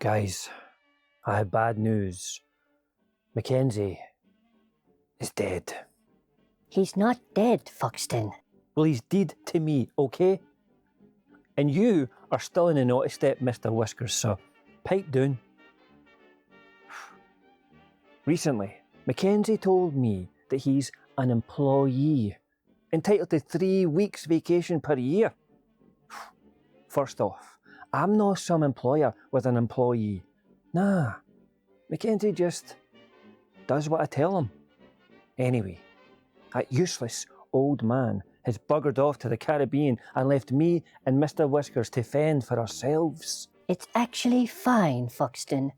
Guys, I have bad news. Mackenzie is dead. He's not dead, Foxton. Well, he's dead to me, okay? And you are still in the naughty step, Mr. Whiskers, so pipe down. Recently, Mackenzie told me that he's an employee, entitled to 3 weeks vacation per year. First off, I'm not some employer with an employee. Nah, Mackenzie just does what I tell him. Anyway, that useless old man has buggered off to the Caribbean and left me and Mr. Whiskers to fend for ourselves. It's actually fine, Foxton.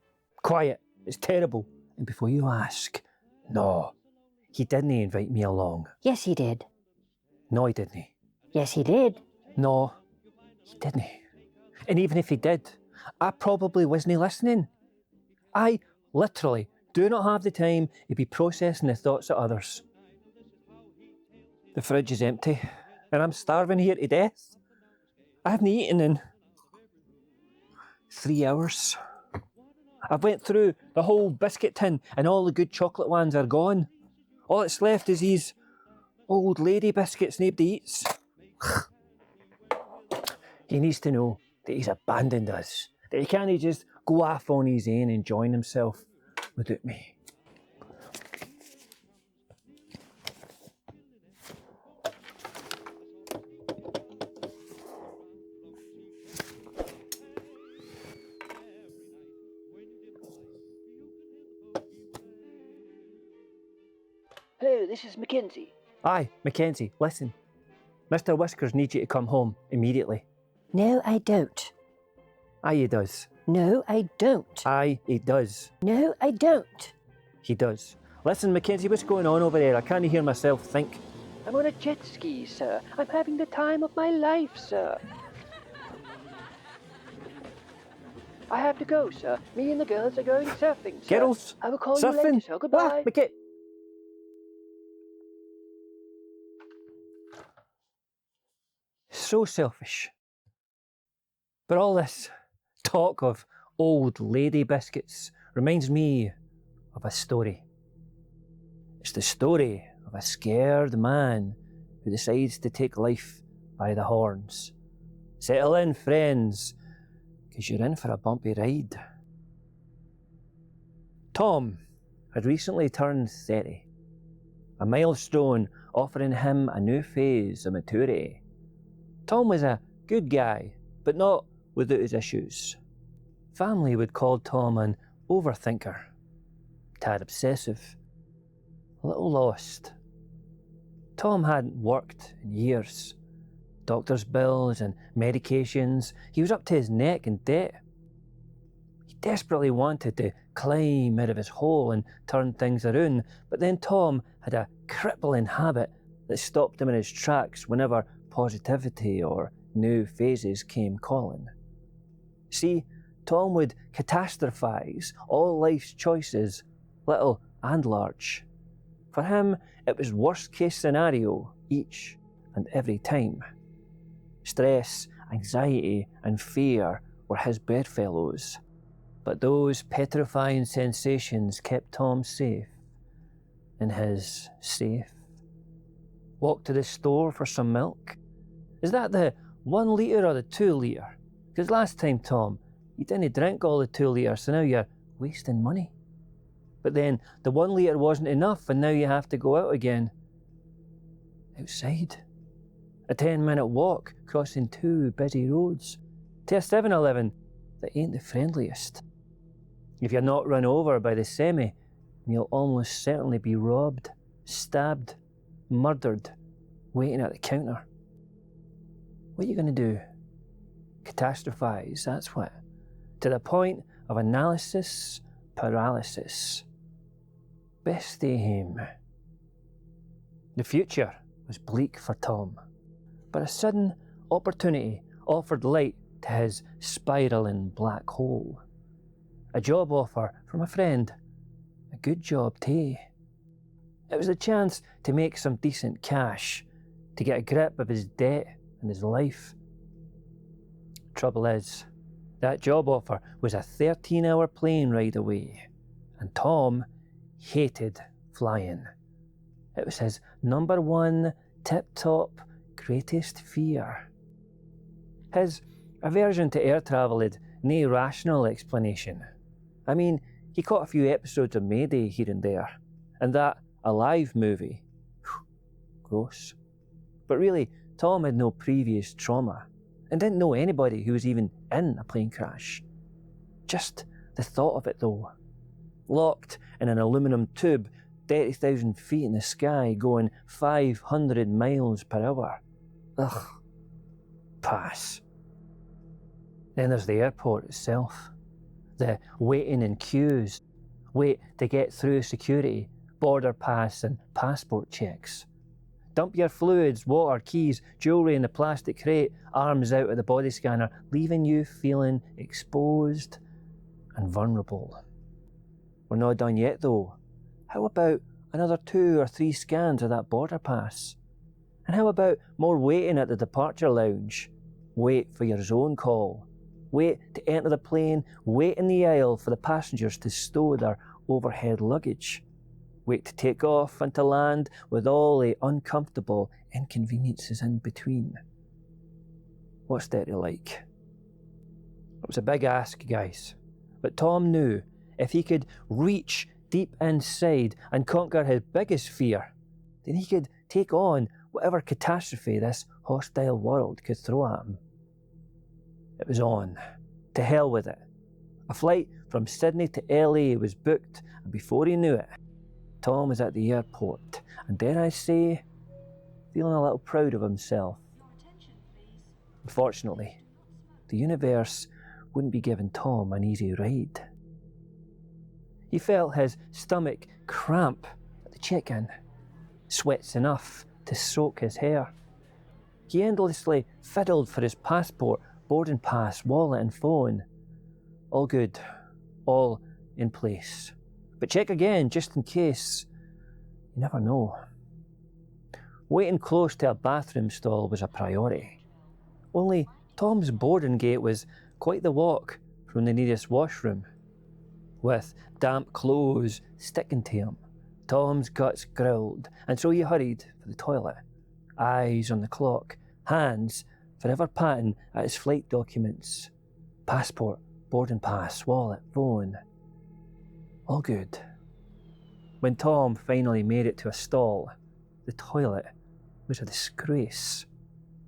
Quiet, it's terrible. And before you ask, no, he didn't invite me along. Yes, he did. No, he didn't. Yes, he did. No, he didn't. And even if he did, I probably wasn't listening. I literally do not have the time to be processing the thoughts of others. The fridge is empty, and I'm starving here to death. I haven't eaten in 3 hours. I've went through the whole biscuit tin, and all the good chocolate ones are gone. All that's left is these old lady biscuits nobody eats. He needs to know that he's abandoned us, that he can't just go off on his own and enjoy himself without me. Hello, this is Mackenzie. Aye, Mackenzie, listen. Mr. Whiskers needs you to come home immediately. No, I don't. Aye, he does. No, I don't. Aye, he does. No, I don't. He does. Listen, Mackenzie, what's going on over there? I can't hear myself think. I'm on a jet ski, sir. I'm having the time of my life, sir. I have to go, sir. Me and the girls are going surfing, sir. Girls? I will call Surfing? you later, sir. Goodbye. Mackenzie. So selfish. But all this talk of old lady biscuits reminds me of a story. It's the story of a scared man who decides to take life by the horns. Settle in, friends, because you're in for a bumpy ride. Tom had recently turned 30, a milestone offering him a new phase of maturity. Tom was a good guy, but not without his issues. Family would call Tom an overthinker, tad obsessive, a little lost. Tom hadn't worked in years. Doctor's bills and medications, he was up to his neck in debt. He desperately wanted to climb out of his hole and turn things around, but then Tom had a crippling habit that stopped him in his tracks whenever positivity or new phases came calling. See, Tom would catastrophize all life's choices, little and large. For him, it was worst case scenario each and every time. Stress, anxiety and fear were his bedfellows, but those petrifying sensations kept Tom safe in his safe. Walk to the store for some milk? Is that the 1 litre or the 2 litre? Because last time, Tom, you didn't drink all the 2 litres, so now you're wasting money. But then the 1 litre wasn't enough, and now you have to go out again. Outside. A 10-minute walk crossing 2 busy roads to a 7-Eleven that ain't the friendliest. If you're not run over by the semi, you'll almost certainly be robbed, stabbed, murdered, waiting at the counter. What are you going to do? Catastrophize, that's what. To the point of analysis paralysis. Best stay home. The future was bleak for Tom, but a sudden opportunity offered light to his spiralling black hole. A job offer from a friend. A good job too. It was a chance to make some decent cash, to get a grip of his debt and his life. Trouble is, That job offer was a 13-hour plane ride away, and Tom hated flying. It was his number one, tip-top, greatest fear. His aversion to air travel had no rational explanation. I mean, he caught a few episodes of Mayday here and there, and that Alive movie. Whew, gross. But really, Tom had no previous trauma, and didn't know anybody who was even in a plane crash. Just the thought of it though. Locked in an aluminum tube, 30,000 feet in the sky, going 500 miles per hour. Ugh. Pass. Then there's the airport itself. The waiting in queues. Wait to get through security, border pass and passport checks. Dump your fluids, water, keys, jewellery in the plastic crate, arms out of the body scanner, leaving you feeling exposed and vulnerable. We're not done yet though. How about another 2 or 3 scans of that border pass? And how about more waiting at the departure lounge? Wait for your zone call. Wait to enter the plane, wait in the aisle for the passengers to stow their overhead luggage. Wait to take off and to land with all the uncomfortable inconveniences in between. What's that like? It was a big ask, guys. But Tom knew if he could reach deep inside and conquer his biggest fear, then he could take on whatever catastrophe this hostile world could throw at him. It was on. To hell with it. A flight from Sydney to LA was booked, and before he knew it, Tom was at the airport, and dare I say, feeling a little proud of himself. Unfortunately, the universe wouldn't be giving Tom an easy ride. He felt his stomach cramp at the check-in, sweats enough to soak his hair. He endlessly fiddled for his passport, boarding pass, wallet and phone. All good, all in place. But check again, just in case. You never know. Waiting close to a bathroom stall was a priority. Only Tom's boarding gate was quite the walk from the nearest washroom. With damp clothes sticking to him, Tom's guts growled, and so he hurried for the toilet. Eyes on the clock, hands forever patting at his flight documents. Passport, boarding pass, wallet, phone. All good. When Tom finally made it to a stall, the toilet was a disgrace.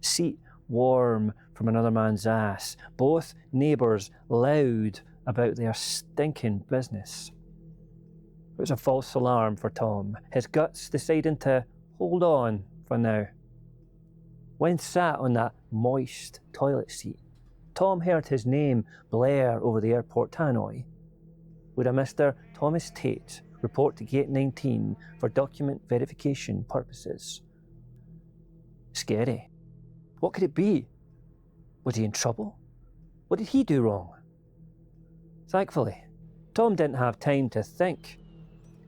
Seat warm from another man's ass. Both neighbours loud about their stinking business. It was a false alarm for Tom, his guts deciding to hold on for now. When sat on that moist toilet seat, Tom heard his name blare over the airport tannoy. Would a Mr. Thomas Tate report to Gate 19 for document verification purposes? Scary. What could it be? Was he in trouble? What did he do wrong? Thankfully, Tom didn't have time to think.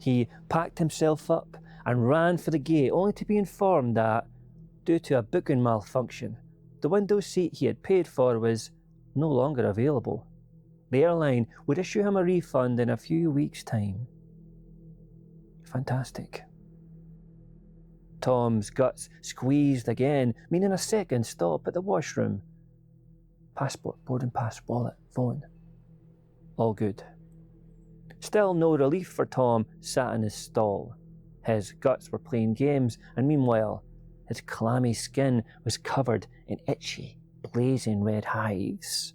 He packed himself up and ran for the gate, only to be informed that, due to a booking malfunction, the window seat he had paid for was no longer available. The airline would issue him a refund in a few weeks' time. Fantastic. Tom's guts squeezed again, meaning a second stop at the washroom. Passport, boarding pass, wallet, phone. All good. Still no relief for Tom sat in his stall. His guts were playing games, and meanwhile, his clammy skin was covered in itchy, blazing red hives.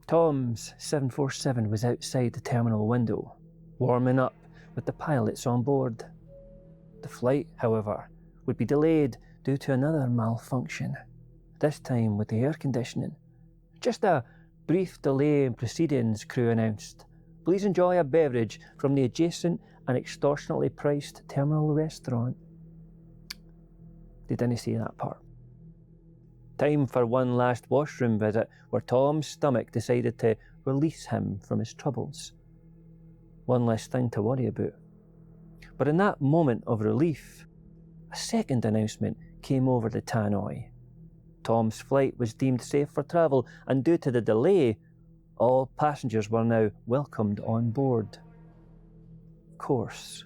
Tom's 747 was outside the terminal window, warming up with the pilots on board. The flight, however, would be delayed due to another malfunction, this time with the air conditioning. Just a brief delay in proceedings, crew announced. Please enjoy a beverage from the adjacent and extortionately priced terminal restaurant. They didn't see that part. Time for one last washroom visit where Tom's stomach decided to release him from his troubles. One less thing to worry about. But in that moment of relief, a second announcement came over the tannoy. Tom's flight was deemed safe for travel, and due to the delay, all passengers were now welcomed on board. Of course.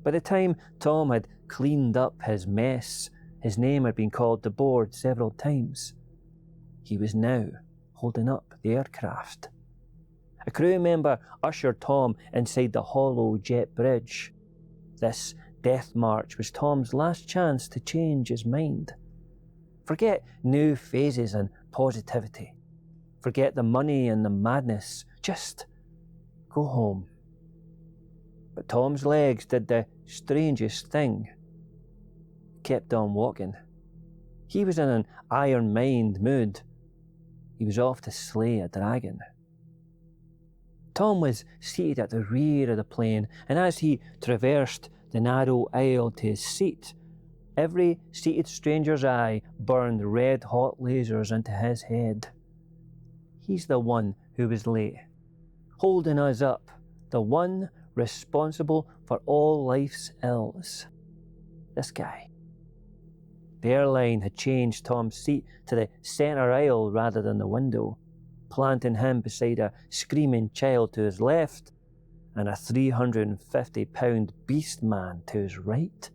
By the time Tom had cleaned up his mess, his name had been called to board several times. He was now holding up the aircraft. A crew member ushered Tom inside the hollow jet bridge. This death march was Tom's last chance to change his mind. Forget new phases and positivity. Forget the money and the madness. Just go home. But Tom's legs did the strangest thing. Kept on walking. He was in an iron mind mood. He was off to slay a dragon. Tom was seated at the rear of the plane, and as he traversed the narrow aisle to his seat, every seated stranger's eye burned red-hot lasers into his head. He's the one who was late, holding us up, the one responsible for all life's ills. This guy. The airline had changed Tom's seat to the centre aisle rather than the window, planting him beside a screaming child to his left and a 350-pound beast man to his right.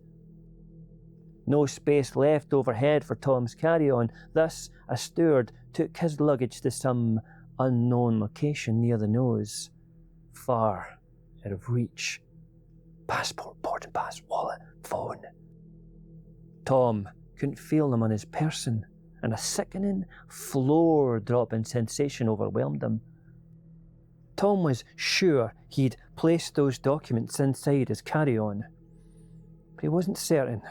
No space left overhead for Tom's carry-on, thus a steward took his luggage to some unknown location near the nose, far out of reach. Passport, boarding pass, wallet, phone. Tom couldn't feel them on his person, and a sickening, floor-dropping sensation overwhelmed him. Tom was sure he'd placed those documents inside his carry-on, but he wasn't certain.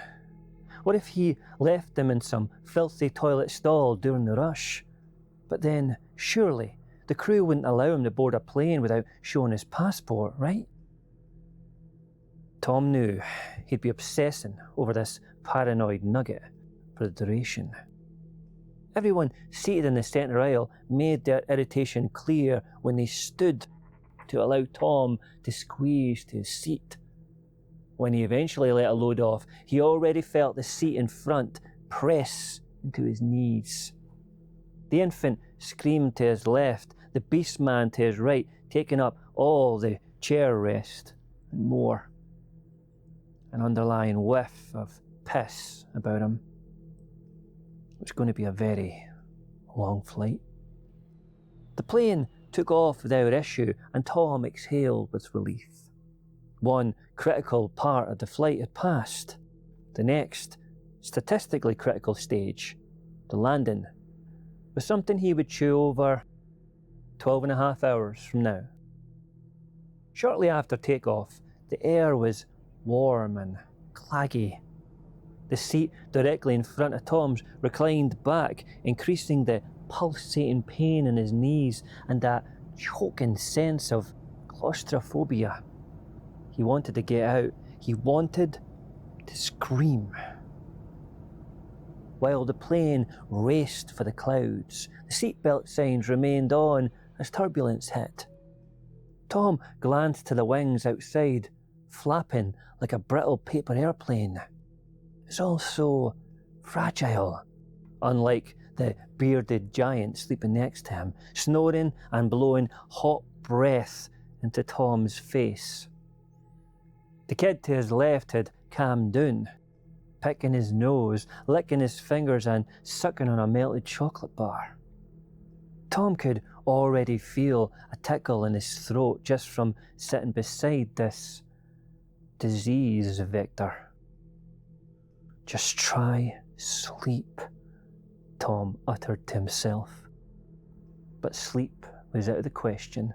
What if he left them in some filthy toilet stall during the rush? But then, surely, the crew wouldn't allow him to board a plane without showing his passport, right? Tom knew he'd be obsessing over this paranoid nugget for the duration. Everyone seated in the centre aisle made their irritation clear when they stood to allow Tom to squeeze to his seat. When he eventually let a load off, he already felt the seat in front press into his knees. The infant screamed to his left, the beast man to his right, taking up all the chair rest and more. An underlying whiff of piss about him. It was going to be a very long flight. The plane took off without issue, and Tom exhaled with relief. One critical part of the flight had passed. The next, statistically critical stage, the landing, was something he would chew over 12.5 hours from now. Shortly after takeoff, the air was warm and claggy. The seat directly in front of Tom's reclined back, increasing the pulsating pain in his knees and that choking sense of claustrophobia. He wanted to get out. He wanted to scream. While the plane raced for the clouds, the seatbelt signs remained on as turbulence hit. Tom glanced to the wings outside, flapping like a brittle paper airplane. It was all so fragile, unlike the bearded giant sleeping next to him, snoring and blowing hot breath into Tom's face. The kid to his left had calmed down, picking his nose, licking his fingers and sucking on a melted chocolate bar. Tom could already feel a tickle in his throat just from sitting beside this disease vector. Just try sleep, Tom uttered to himself. But sleep was out of the question.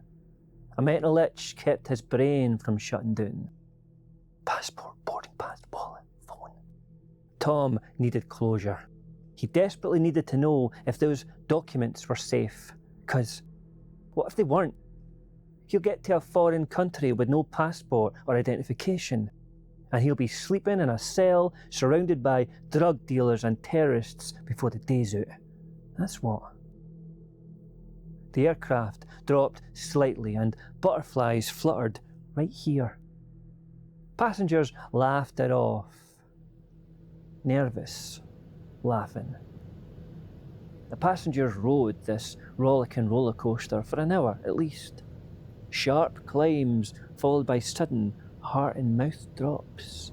A mental itch kept his brain from shutting down. Passport, boarding pass, wallet, phone. Tom needed closure. He desperately needed to know if those documents were safe. 'Cause what if they weren't? He'll get to a foreign country with no passport or identification, and he'll be sleeping in a cell surrounded by drug dealers and terrorists before the day's out. That's what. The aircraft dropped slightly and butterflies fluttered right here. Passengers laughed it off. Nervous laughing. The passengers rode this rollicking roller coaster for an hour at least. Sharp climbs followed by sudden heart-in-mouth drops.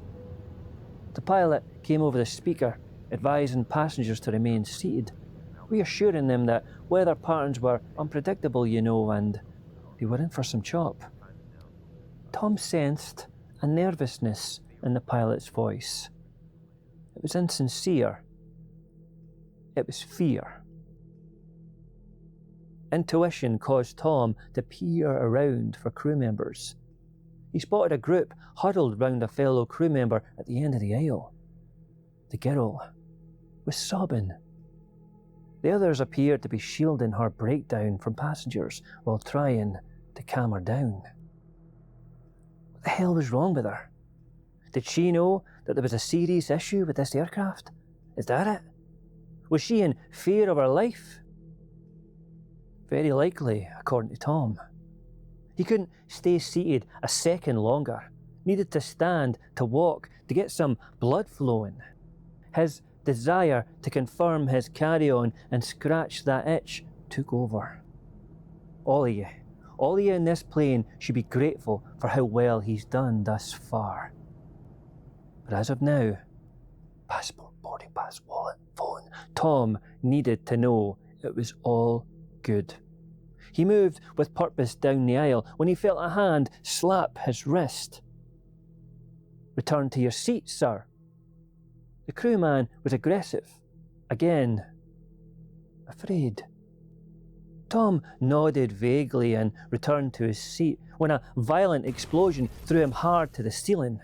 The pilot came over the speaker, advising passengers to remain seated, reassuring them that weather patterns were unpredictable, and they were in for some chop. Tom sensed a nervousness in the pilot's voice. It was insincere. It was fear. Intuition caused Tom to peer around for crew members. He spotted a group huddled round a fellow crew member at the end of the aisle. The girl was sobbing. The others appeared to be shielding her breakdown from passengers while trying to calm her down. What the hell was wrong with her? Did she know that there was a serious issue with this aircraft? Is that it? Was she in fear of her life? Very likely, according to Tom. He couldn't stay seated a second longer. Needed to stand, to walk, to get some blood flowing. His desire to confirm his carry-on and scratch that itch took over. All of you in this plane should be grateful for how well he's done thus far. But as of now, passport, boarding pass, wallet, phone, Tom needed to know it was all good. He moved with purpose down the aisle when he felt a hand slap his wrist. "Return to your seat, sir." The crewman was aggressive. Again. Afraid. Tom nodded vaguely and returned to his seat when a violent explosion threw him hard to the ceiling.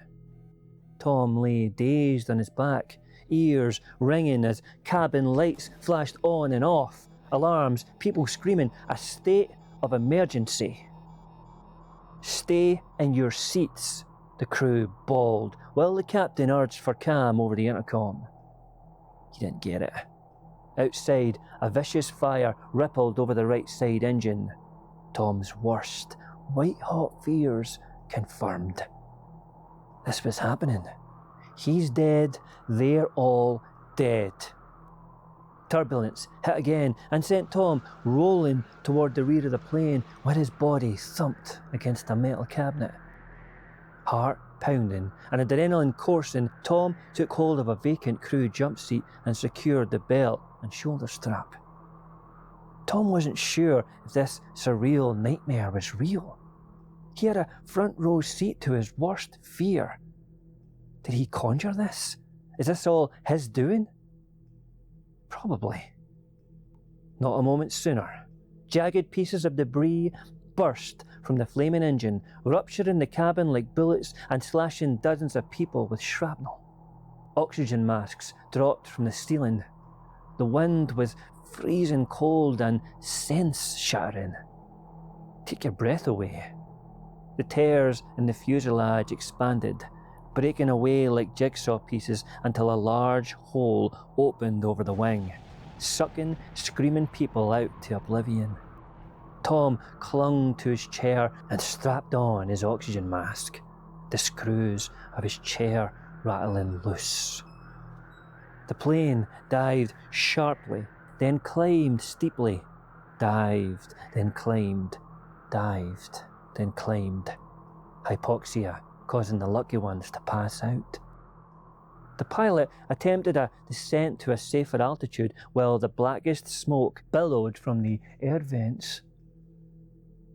Tom lay dazed on his back, ears ringing as cabin lights flashed on and off, alarms, people screaming, a state of emergency. "Stay in your seats," the crew bawled, while the captain urged for calm over the intercom. He didn't get it. Outside, a vicious fire rippled over the right side engine. Tom's worst, white-hot fears confirmed. This was happening. He's dead, they're all dead. Turbulence hit again and sent Tom rolling toward the rear of the plane where his body thumped against a metal cabinet. Heart pounding and adrenaline coursing, Tom took hold of a vacant crew jump seat and secured the belt and shoulder strap. Tom wasn't sure if this surreal nightmare was real. He had a front row seat to his worst fear. Did he conjure this? Is this all his doing? Probably. Not a moment sooner. Jagged pieces of debris burst from the flaming engine, rupturing the cabin like bullets and slashing dozens of people with shrapnel. Oxygen masks dropped from the ceiling. The wind was freezing cold and sense-shattering. Take your breath away. The tears in the fuselage expanded, breaking away like jigsaw pieces until a large hole opened over the wing, sucking screaming people out to oblivion. Tom clung to his chair and strapped on his oxygen mask, the screws of his chair rattling loose. The plane dived sharply, then climbed steeply, dived, then climbed, dived, then climbed. Hypoxia causing the lucky ones to pass out. The pilot attempted a descent to a safer altitude while the blackest smoke billowed from the air vents.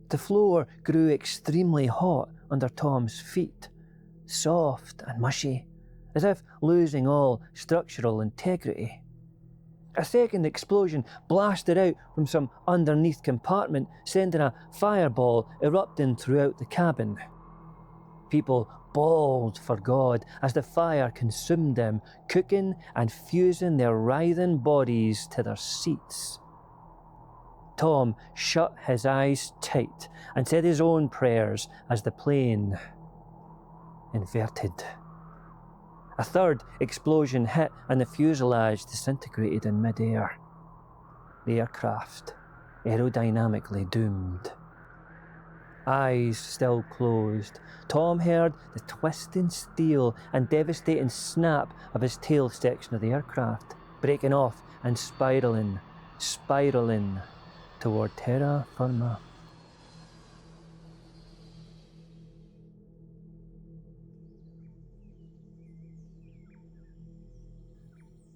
The floor grew extremely hot under Tom's feet, soft and mushy, as if losing all structural integrity. A second explosion blasted out from some underneath compartment, sending a fireball erupting throughout the cabin. People bawled for God as the fire consumed them, cooking and fusing their writhing bodies to their seats. Tom shut his eyes tight and said his own prayers as the plane inverted. A third explosion hit and the fuselage disintegrated in midair. The aircraft, aerodynamically doomed. Eyes still closed, Tom heard the twisting steel and devastating snap of his tail section of the aircraft, breaking off and spiralling, spiralling toward terra firma.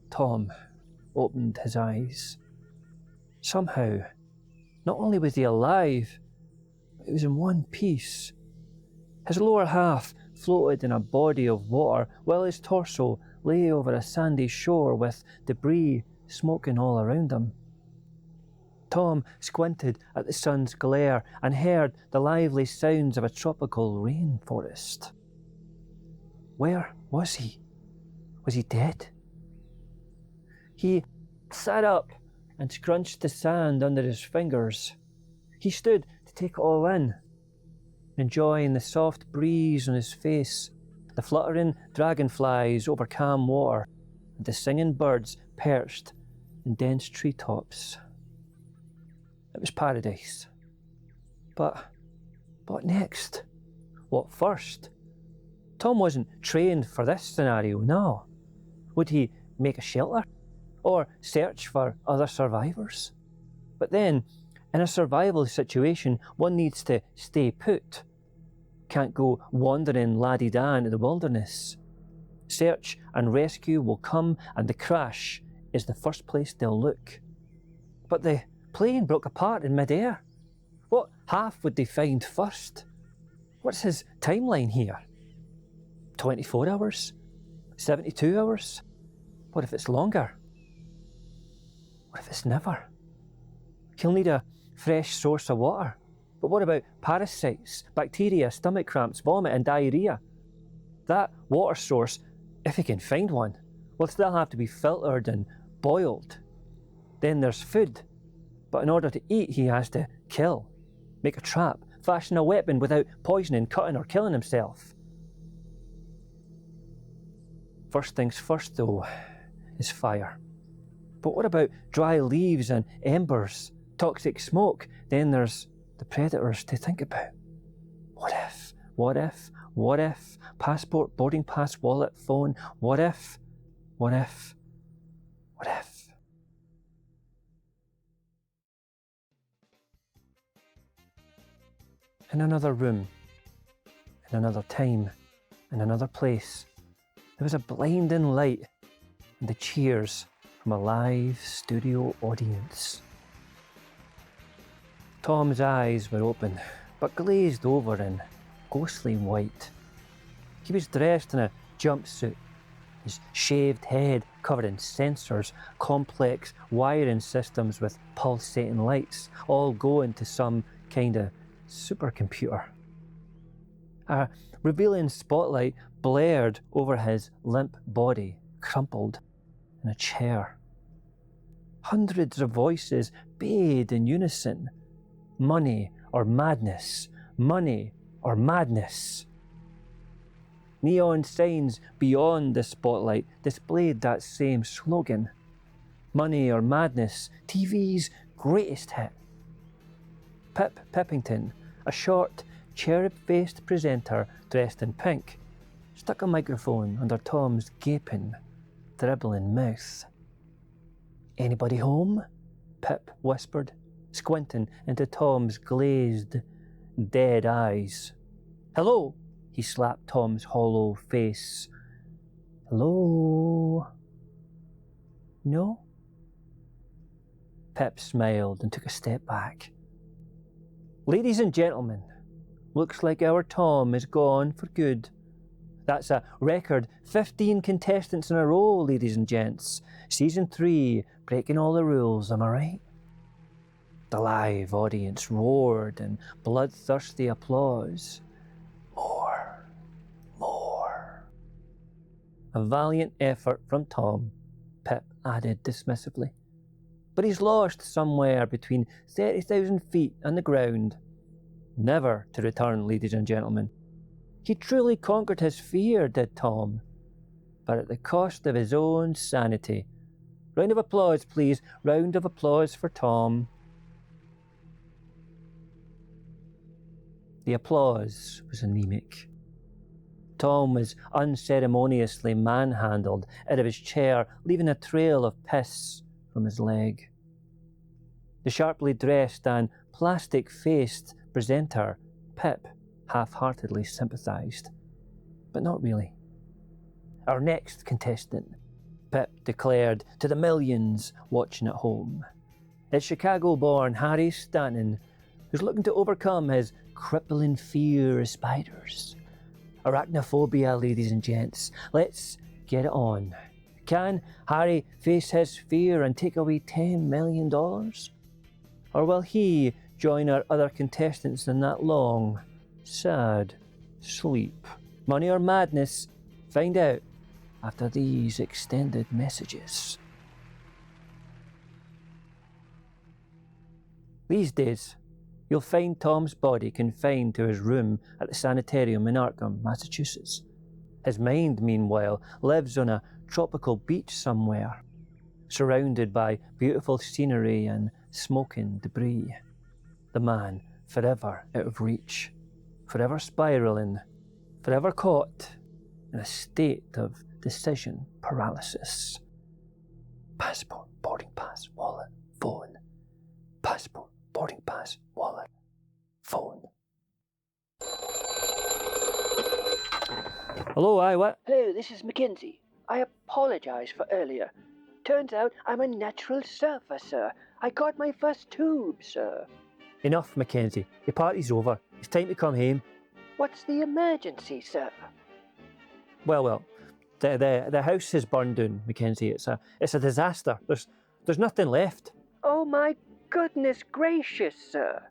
Tom opened his eyes. Somehow, not only was he alive, but he was in one piece. His lower half floated in a body of water, while his torso lay over a sandy shore with debris smoking all around him. Tom squinted at the sun's glare and heard the lively sounds of a tropical rainforest. Where was he? Was he dead? He sat up and scrunched the sand under his fingers. He stood to take it all in, enjoying the soft breeze on his face, the fluttering dragonflies over calm water, and the singing birds perched in dense treetops. It was paradise. But what next? What first? Tom wasn't trained for this scenario, no. Would he make a shelter? Or search for other survivors? But then, in a survival situation, one needs to stay put. Can't go wandering la-di-da into the wilderness. Search and rescue will come, and the crash is the first place they'll look. But the plane broke apart in mid-air. What half would they find first? What's his timeline here? 24 hours? 72 hours? What if it's longer? What if it's never? He'll need a fresh source of water. But what about parasites, bacteria, stomach cramps, vomit and diarrhea? That water source, if he can find one, will still have to be filtered and boiled. Then there's food. But in order to eat, he has to kill, make a trap, fashion a weapon without poisoning, cutting or killing himself. First things first, though, is fire. But what about dry leaves and embers, toxic smoke? Then there's the predators to think about. What if? What if? What if? Passport, boarding pass, wallet, phone. What if? What if? What if? In another room, in another time, in another place, there was a blinding light and the cheers from a live studio audience. Tom's eyes were open, but glazed over in ghostly white. He was dressed in a jumpsuit, his shaved head covered in sensors, complex wiring systems with pulsating lights, all going to some kind of supercomputer. A revealing spotlight blared over his limp body, crumpled in a chair. Hundreds of voices bayed in unison. Money or madness, money or madness. Neon signs beyond the spotlight displayed that same slogan. Money or madness, TV's greatest hit. Pip Pippington, a short, cherub-faced presenter dressed in pink, stuck a microphone under Tom's gaping, dribbling mouth. "Anybody home?" Pip whispered, squinting into Tom's glazed, dead eyes. "Hello?" He slapped Tom's hollow face. "Hello? No?" Pip smiled and took a step back. "Ladies and gentlemen, looks like our Tom is gone for good. That's a record 15 contestants in a row, ladies and gents. Season 3, breaking all the rules, am I right?" The live audience roared in bloodthirsty applause. More, more. A valiant effort from Tom, Pip added dismissively. But he's lost somewhere between 30,000 feet and the ground. Never to return, ladies and gentlemen. He truly conquered his fear, did Tom, but at the cost of his own sanity. Round of applause, please. Round of applause for Tom. The applause was anemic. Tom was unceremoniously manhandled out of his chair, leaving a trail of piss from his leg. The sharply dressed and plastic-faced presenter, Pip, half-heartedly sympathised. But not really. Our next contestant, Pip declared to the millions watching at home. It's Chicago-born Harry Stanton, who's looking to overcome his crippling fear of spiders. Arachnophobia, ladies and gents. Let's get it on. Can Harry face his fear and take away $10 million? Or will he join our other contestants in that long, sad sleep? Money or madness? Find out after these extended messages. These days, you'll find Tom's body confined to his room at the sanitarium in Arkham, Massachusetts. His mind, meanwhile, lives on a tropical beach somewhere, surrounded by beautiful scenery and smoking debris. The man forever out of reach, forever spiraling, forever caught in a state of decision paralysis. Passport, boarding pass, wallet, phone. Passport, boarding pass, wallet, phone. Hello, aye, what? Hello, this is Mackenzie. I apologize for earlier. Turns out I'm a natural surfer, sir. I got my first tube, sir. Enough, Mackenzie. The party's over. It's time to come home. What's the emergency, sir? Well, the house has burned down, Mackenzie. It's a disaster. There's nothing left. Oh my goodness gracious, sir.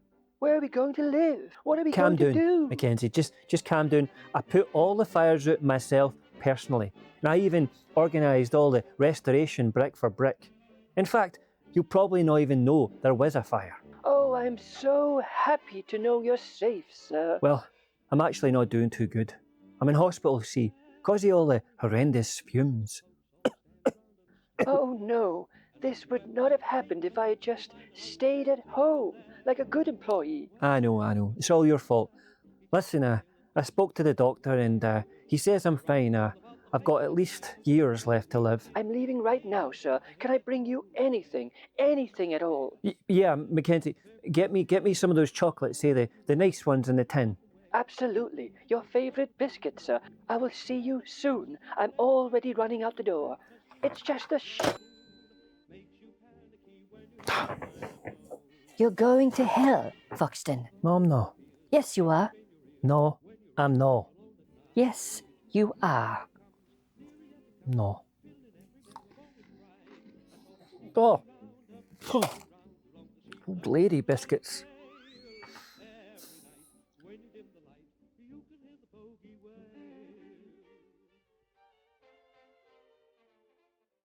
Where are we going to live? What are we going to do? Mackenzie. Just calm down. I put all the fires out myself personally. And I even organised all the restoration brick for brick. In fact, you'll probably not even know there was a fire. Oh, I'm so happy to know you're safe, sir. Well, I'm actually not doing too good. I'm in hospital, see, because of all the horrendous fumes. Oh no, this would not have happened if I had just stayed at home, like a good employee. I know. It's all your fault. Listen, I spoke to the doctor and he says I'm fine. I've got at least years left to live. I'm leaving right now, sir. Can I bring you anything at all? Yeah, Mackenzie, get me some of those chocolates, say the nice ones in the tin. Absolutely. Your favorite biscuit, sir. I will see you soon. I'm already running out the door. It's just a You're going to hell, Foxton. No, I'm not. Yes, you are. No, I'm not. Yes, you are. No. Oh. Old lady biscuits.